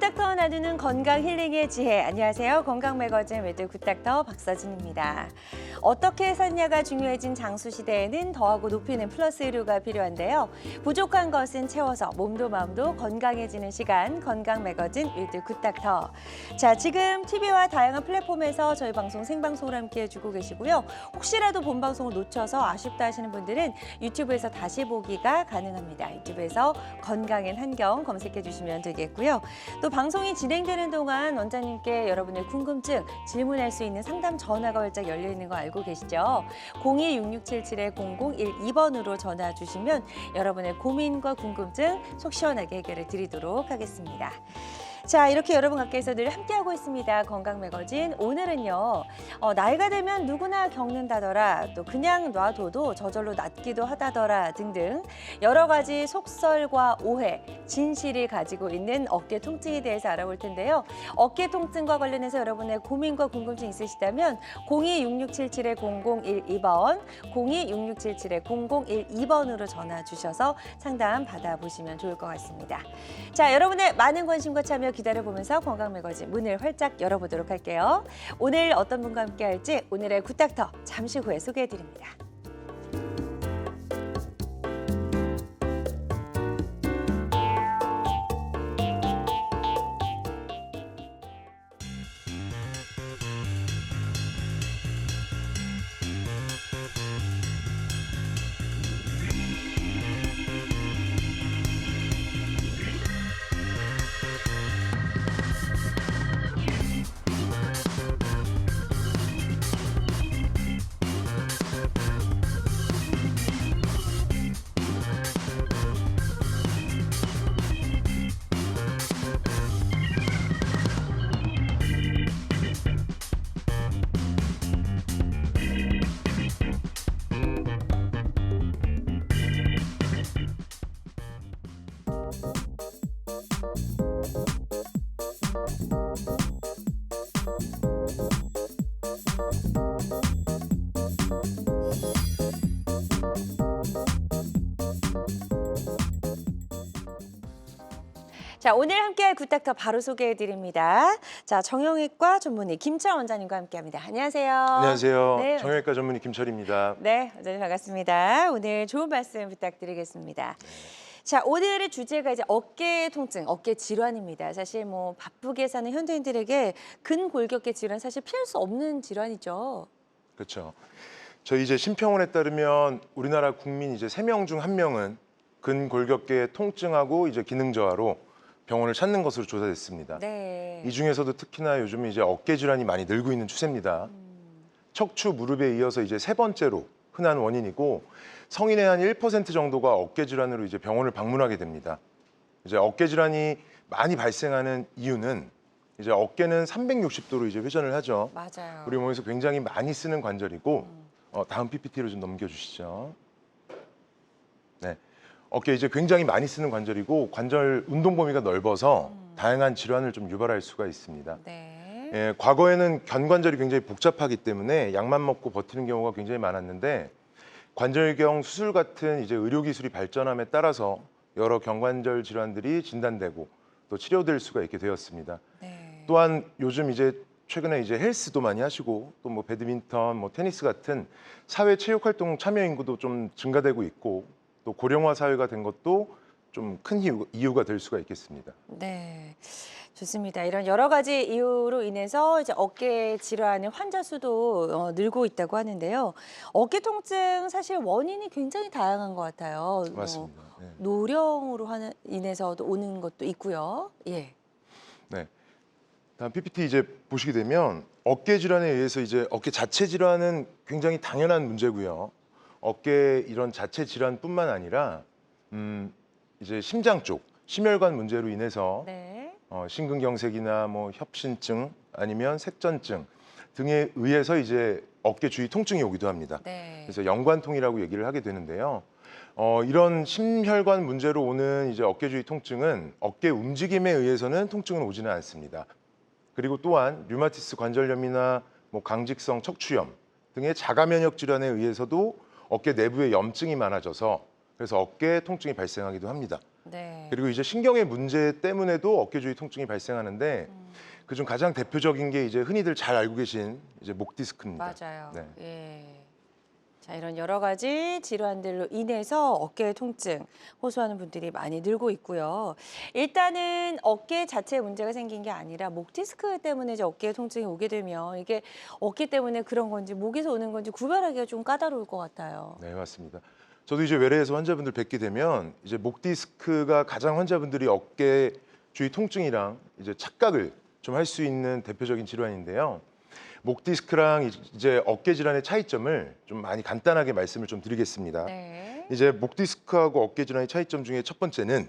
굿닥터와 나누는 건강 힐링의 지혜. 안녕하세요. 건강 매거진 매드 굿닥터 박서진입니다. 어떻게 샀냐가 중요해진 장수 시대에는 더하고 높이는 플러스 의료가 필요한데요. 부족한 것은 채워서 몸도 마음도 건강해지는 시간, 건강 매거진 매드 굿닥터. 자, 지금 TV와 다양한 플랫폼에서 저희 방송 생방송을 함께 해주고 계시고요. 혹시라도 본 방송을 놓쳐서 아쉽다 하시는 분들은 유튜브에서 다시 보기가 가능합니다. 유튜브에서 건강엔 한경 검색해 주시면 되겠고요. 또 방송이 진행되는 동안 원장님께 여러분의 궁금증 질문할 수 있는 상담 전화가 활짝 열려 있는 거 알고 계시죠? 02-6677-0012번으로 전화 주시면 여러분의 고민과 궁금증 속 시원하게 해결해 드리도록 하겠습니다. 자, 이렇게 여러분 가까이서 늘 함께하고 있습니다. 건강 매거진. 오늘은요, 나이가 들면 누구나 겪는다더라, 또 그냥 놔둬도 저절로 낫기도 하다더라 등등 여러 가지 속설과 오해, 진실이 가지고 있는 어깨 통증에 대해서 알아볼 텐데요. 어깨 통증과 관련해서 여러분의 고민과 궁금증 있으시다면 02-6677-0012번, 02-6677-0012번으로 전화 주셔서 상담 받아보시면 좋을 것 같습니다. 자, 여러분의 많은 관심과 참여 기다려보면서 건강 매거진 문을 활짝 열어보도록 할게요. 오늘 어떤 분과 함께 할지 오늘의 굿닥터 잠시 후에 소개해드립니다. 자, 오늘 함께할 굿닥터 바로 소개해드립니다. 자, 정형외과 전문의 김철 원장님과 함께합니다. 안녕하세요. 안녕하세요. 네, 정형외과 전문의 김철입니다. 네, 원장님 반갑습니다. 오늘 좋은 말씀 부탁드리겠습니다. 자, 오늘의 주제가 이제 어깨 통증, 어깨 질환입니다. 사실 뭐 바쁘게 사는 현대인들에게 근골격계 질환 사실 피할 수 없는 질환이죠. 그렇죠. 저희 이제 심평원에 따르면 우리나라 국민 이제 3명 중 1명은 근골격계 통증하고 이제 기능 저하로 병원을 찾는 것으로 조사됐습니다. 네. 이 중에서도 특히나 요즘 이제 어깨 질환이 많이 늘고 있는 추세입니다. 척추, 무릎에 이어서 이제 3번째로 흔한 원인이고 성인의 한 1% 정도가 어깨 질환으로 이제 병원을 방문하게 됩니다. 이제 어깨 질환이 많이 발생하는 이유는 이제 어깨는 360도로 이제 회전을 하죠. 맞아요. 우리 몸에서 굉장히 많이 쓰는 관절이고 다음 PPT로 좀 넘겨주시죠. 네, 어깨 이제 굉장히 많이 쓰는 관절이고 관절 운동 범위가 넓어서 다양한 질환을 좀 유발할 수가 있습니다. 네. 예, 과거에는 견관절이 굉장히 복잡하기 때문에 약만 먹고 버티는 경우가 굉장히 많았는데 관절경 수술 같은 이제 의료 기술이 발전함에 따라서 여러 견관절 질환들이 진단되고 또 치료될 수가 있게 되었습니다. 네. 또한 요즘 이제 최근에 이제 헬스도 많이 하시고 또 뭐 배드민턴, 뭐 테니스 같은 사회 체육 활동 참여 인구도 좀 증가되고 있고 또 고령화 사회가 된 것도 좀 큰 이유가 될 수가 있겠습니다. 네, 좋습니다. 이런 여러 가지 이유로 인해서 이제 어깨 질환의 환자 수도 늘고 있다고 하는데요. 어깨 통증 사실 원인이 굉장히 다양한 것 같아요. 맞습니다. 네. 노령으로 인해서도 오는 것도 있고요. 예. 네. 다음 PPT 이제 보시게 되면 어깨 질환에 의해서 이제 어깨 자체 질환은 굉장히 당연한 문제고요. 어깨 이런 자체 질환뿐만 아니라 이제 심장 쪽 심혈관 문제로 인해서 네. 심근경색이나 뭐 협신증 아니면 색전증 등에 의해서 이제 어깨 주위 통증이 오기도 합니다. 네. 그래서 연관통이라고 얘기를 하게 되는데요. 이런 심혈관 문제로 오는 이제 어깨 주위 통증은 어깨 움직임에 의해서는 통증은 오지는 않습니다. 그리고 또한 류마티스 관절염이나 뭐 강직성 척추염 등의 자가 면역 질환에 의해서도 어깨 내부에 염증이 많아져서 그래서 어깨 통증이 발생하기도 합니다. 네. 그리고 이제 신경의 문제 때문에도 어깨 주위 통증이 발생하는데 그중 가장 대표적인 게 이제 흔히들 잘 알고 계신 이제 목 디스크입니다. 맞아요. 네. 예. 자, 이런 여러 가지 질환들로 인해서 어깨 통증 호소하는 분들이 많이 늘고 있고요. 일단은 어깨 자체에 문제가 생긴 게 아니라 목 디스크 때문에 이제 어깨 통증이 오게 되면 이게 어깨 때문에 그런 건지 목에서 오는 건지 구별하기가 좀 까다로울 것 같아요. 네, 맞습니다. 저도 이제 외래에서 환자분들 뵙게 되면 이제 목 디스크가 가장 환자분들이 어깨 주위 통증이랑 이제 착각을 좀 할 수 있는 대표적인 질환인데요. 목 디스크랑 이제 어깨 질환의 차이점을 좀 많이 간단하게 말씀을 좀 드리겠습니다. 네. 이제 목 디스크하고 어깨 질환의 차이점 중에 첫 번째는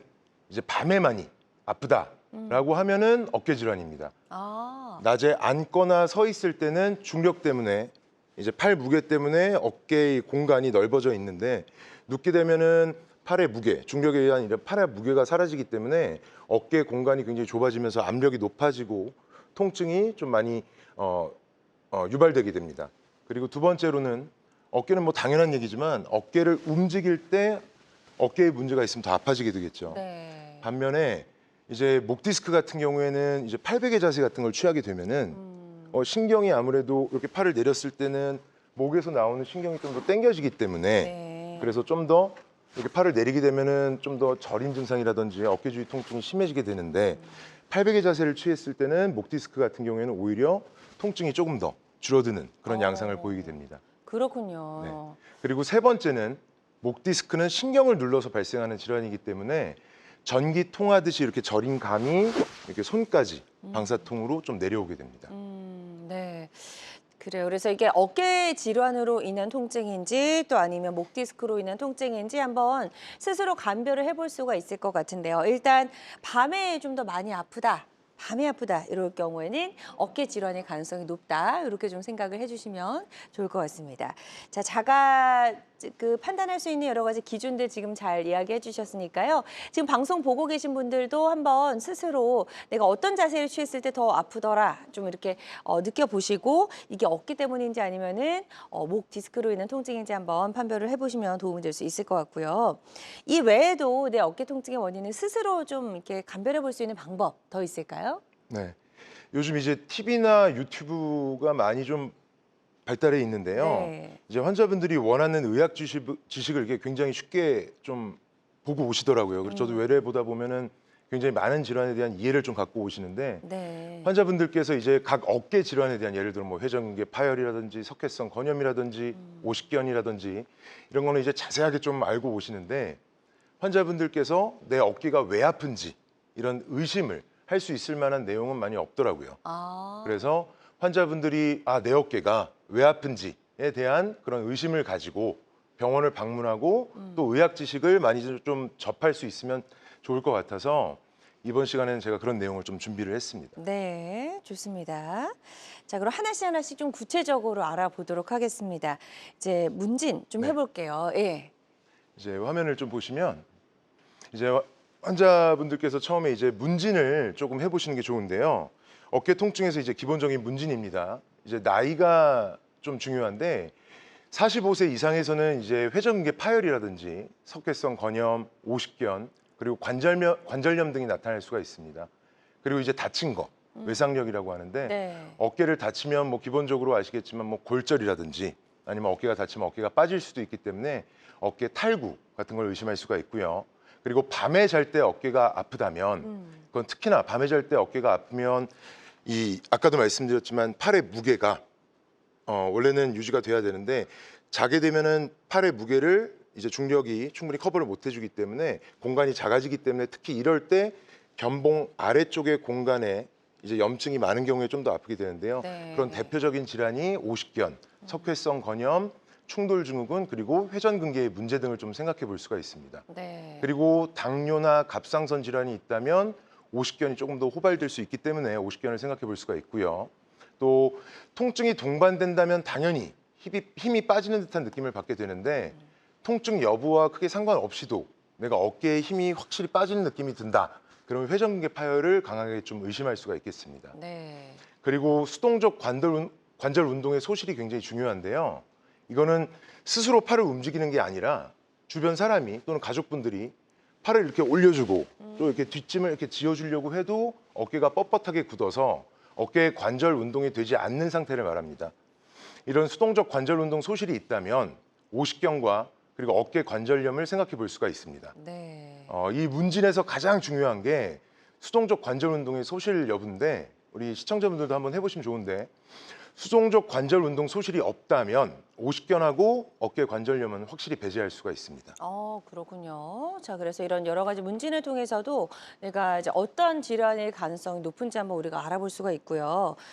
이제 밤에 많이 아프다라고 하면은 어깨 질환입니다. 아, 낮에 앉거나 서 있을 때는 중력 때문에 이제 팔 무게 때문에 어깨의 공간이 넓어져 있는데 눕게 되면은 팔의 무게, 중력에 의한 이런 팔의 무게가 사라지기 때문에 어깨 공간이 굉장히 좁아지면서 압력이 높아지고 통증이 좀 많이 유발되게 됩니다. 그리고 두 번째로는 어깨는 뭐 당연한 얘기지만 어깨를 움직일 때 어깨에 문제가 있으면 더 아파지게 되겠죠. 네. 반면에 이제 목 디스크 같은 경우에는 이제 팔베개 자세 같은 걸 취하게 되면은 신경이 아무래도 이렇게 팔을 내렸을 때는 목에서 나오는 신경이 좀 더 당겨지기 때문에 네. 그래서 좀 더 이렇게 팔을 내리게 되면은 좀 더 저림 증상이라든지 어깨 주위 통증이 심해지게 되는데 팔베개 자세를 취했을 때는 목 디스크 같은 경우에는 오히려 통증이 조금 더 줄어드는 그런 양상을 보이게 됩니다. 그렇군요. 네. 그리고 세 번째는 목 디스크는 신경을 눌러서 발생하는 질환이기 때문에 전기 통하듯이 이렇게 저린 감이 이렇게 손까지 방사통으로 좀 내려오게 됩니다. 네. 그래요. 그래서 이게 어깨 질환으로 인한 통증인지 또 아니면 목 디스크로 인한 통증인지 한번 스스로 감별을 해볼 수가 있을 것 같은데요. 일단 밤에 좀 더 많이 아프다. 밤에 아프다 이럴 경우에는 어깨 질환의 가능성이 높다 이렇게 좀 생각을 해주시면 좋을 것 같습니다. 자, 자가 판단할 수 있는 여러 가지 기준들 지금 잘 이야기해 주셨으니까요. 지금 방송 보고 계신 분들도 한번 스스로 내가 어떤 자세를 취했을 때 더 아프더라 좀 이렇게 느껴보시고 이게 어깨 때문인지 아니면은 목 디스크로 인한 통증인지 한번 판별을 해보시면 도움이 될 수 있을 것 같고요. 이 외에도 내 어깨 통증의 원인을 스스로 좀 이렇게 감별해 볼 수 있는 방법 더 있을까요? 네. 요즘 이제 TV나 유튜브가 많이 좀 발달해 있는데요. 네. 이제 환자분들이 원하는 의학 지식을 이렇게 굉장히 쉽게 좀 보고 오시더라고요. 그래서 저도 외래 보다 보면은 굉장히 많은 질환에 대한 이해를 좀 갖고 오시는데 네. 환자분들께서 이제 각 어깨 질환에 대한 예를 들어 뭐 회전근개 파열이라든지 석회성 건염이라든지 오십견이라든지 이런 거는 이제 자세하게 좀 알고 오시는데 환자분들께서 내 어깨가 왜 아픈지 이런 의심을 할 수 있을 만한 내용은 많이 없더라고요. 아. 그래서 환자분들이 내 어깨가 왜 아픈지에 대한 그런 의심을 가지고 병원을 방문하고 또 의학 지식을 많이 좀 접할 수 있으면 좋을 것 같아서 이번 시간에는 제가 그런 내용을 좀 준비를 했습니다. 네, 좋습니다. 자, 그럼 하나씩 좀 구체적으로 알아보도록 하겠습니다. 이제 문진 좀 네. 해볼게요. 예. 이제 화면을 좀 보시면 이제 환자분들께서 처음에 이제 문진을 조금 해보시는 게 좋은데요. 어깨 통증에서 이제 기본적인 문진입니다. 이제 나이가 좀 중요한데 45세 이상에서는 이제 회전근개 파열이라든지 석회성 건염, 오십견 그리고 관절염 등이 나타날 수가 있습니다. 그리고 이제 다친 거 외상력이라고 하는데 네. 어깨를 다치면 뭐 기본적으로 아시겠지만 뭐 골절이라든지 아니면 어깨가 다치면 어깨가 빠질 수도 있기 때문에 어깨 탈구 같은 걸 의심할 수가 있고요. 그리고 밤에 잘 때 어깨가 아프다면 그건 특히나 밤에 잘 때 어깨가 아프면 이 아까도 말씀드렸지만 팔의 무게가 원래는 유지가 돼야 되는데 자게 되면은 팔의 무게를 이제 중력이 충분히 커버를 못 해주기 때문에 공간이 작아지기 때문에 특히 이럴 때 견봉 아래쪽의 공간에 이제 염증이 많은 경우에 좀 더 아프게 되는데요. 네. 그런 대표적인 질환이 오십견, 석회성 건염, 충돌증후군 그리고 회전근개의 문제 등을 좀 생각해 볼 수가 있습니다. 네. 그리고 당뇨나 갑상선 질환이 있다면 오십견이 조금 더 호발될 수 있기 때문에 오십견을 생각해 볼 수가 있고요. 또 통증이 동반된다면 당연히 힘이 빠지는 듯한 느낌을 받게 되는데 통증 여부와 크게 상관없이도 내가 어깨에 힘이 확실히 빠지는 느낌이 든다. 그러면 회전근개 파열을 강하게 좀 의심할 수가 있겠습니다. 네. 그리고 수동적 관절 운동의 소실이 굉장히 중요한데요. 이거는 스스로 팔을 움직이는 게 아니라 주변 사람이 또는 가족분들이 팔을 이렇게 올려주고 또 이렇게 뒷짐을 이렇게 지어주려고 해도 어깨가 뻣뻣하게 굳어서 어깨 관절 운동이 되지 않는 상태를 말합니다. 이런 수동적 관절 운동 소실이 있다면 오십견과 그리고 어깨 관절염을 생각해 볼 수가 있습니다. 네. 이 문진에서 가장 중요한 게 수동적 관절 운동의 소실 여부인데 우리 시청자분들도 한번 해보시면 좋은데 수동적 관절 운동 소실이 없다면 오십견하고 어깨 관절염은 확실히 배제할 수가 있습니다. 그렇군요. 자, 그래서 이런 여러 가지 문진을 통해서도 내가 이제 어떤 질환일 가능성이 높은지 한번 우리가 알아볼 수가 있고요.